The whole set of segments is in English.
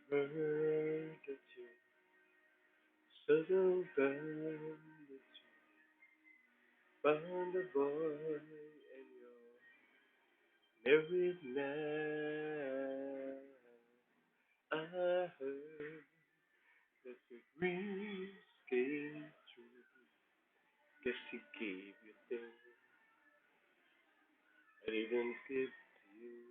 heard that you settled down, that you found a boy and you're married now. I heard that your dreams came true. Guess he gave you things I didn't give to you.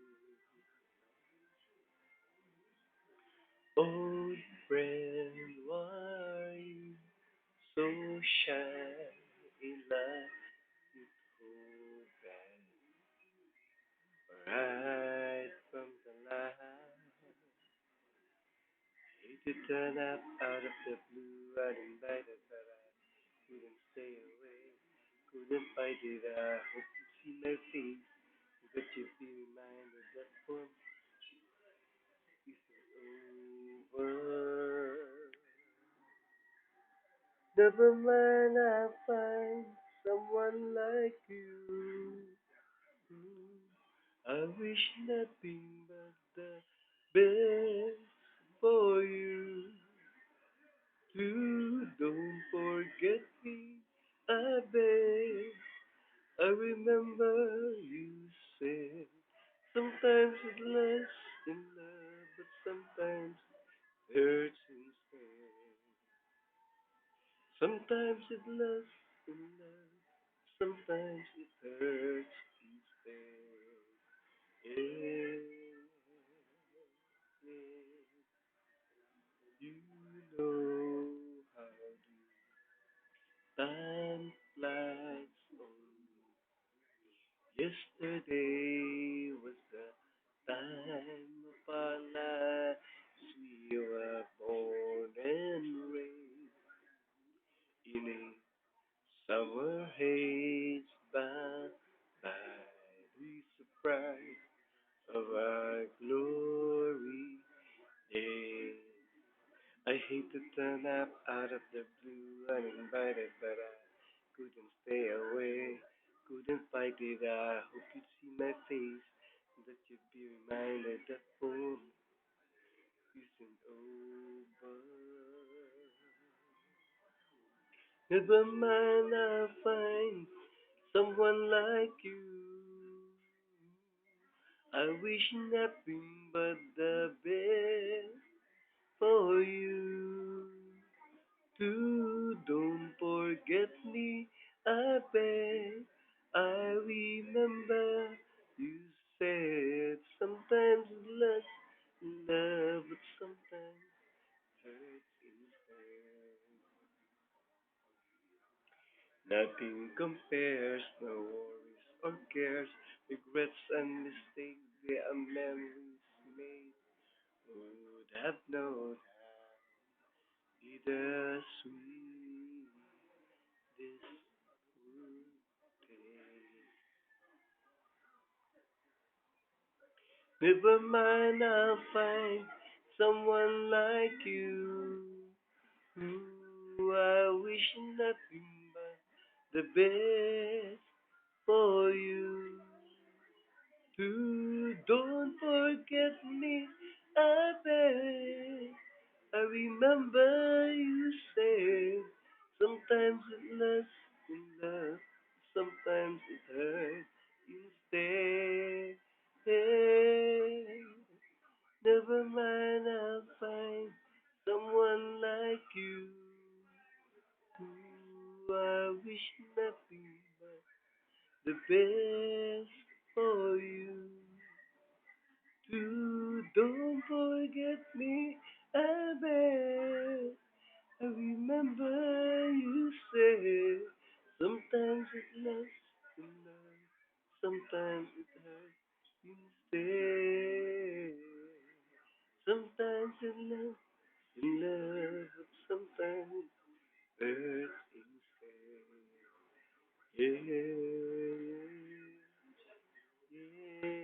Old friend, why are you so shy? Like you go back right from the line. Hate to turn up out of the blue, uninvited, but I couldn't stay away. Couldn't fight it. I hope you see my face, but you be reminded that one isn't over. Never mind, I'll find someone like you. I wish nothing but the best for you. Don't forget me, I beg. I remember you said sometimes it lasts in love, but sometimes it hurts instead. Sometimes it lasts in love, sometimes it hurts instead. Yeah, yeah. You know how the time flies on. Yesterday was the time of our lives. We were born and raised in a summer haze, bound by the surprise of our glory days. I hate to turn up out of the blue uninvited, but I couldn't stay away. Couldn't fight it. I hope you'd see my face, that you'd be reminded that home isn't over. Never mind, I'll find someone like you. I wish nothing but the best for you. Don't forget me, I beg. I remember you said sometimes less love, but sometimes hurts instead. Nothing compares, no worries or cares, regrets and mistakes, they are memories made. Who would have known how bittersweet this would taste? Never mind, I'll find someone like you. I wish nothing but the best for you. Don't forget me, I beg. I remember you said sometimes it lasts in love, sometimes it hurts instead. Hey, never mind, I'll find someone like you. I wish nothing but the best for you. Don't forget me, I beg. I remember you said sometimes it lasts in love, sometimes it hurts instead. Sometimes it lasts in love, but sometimes it hurts instead. Yeah, yeah,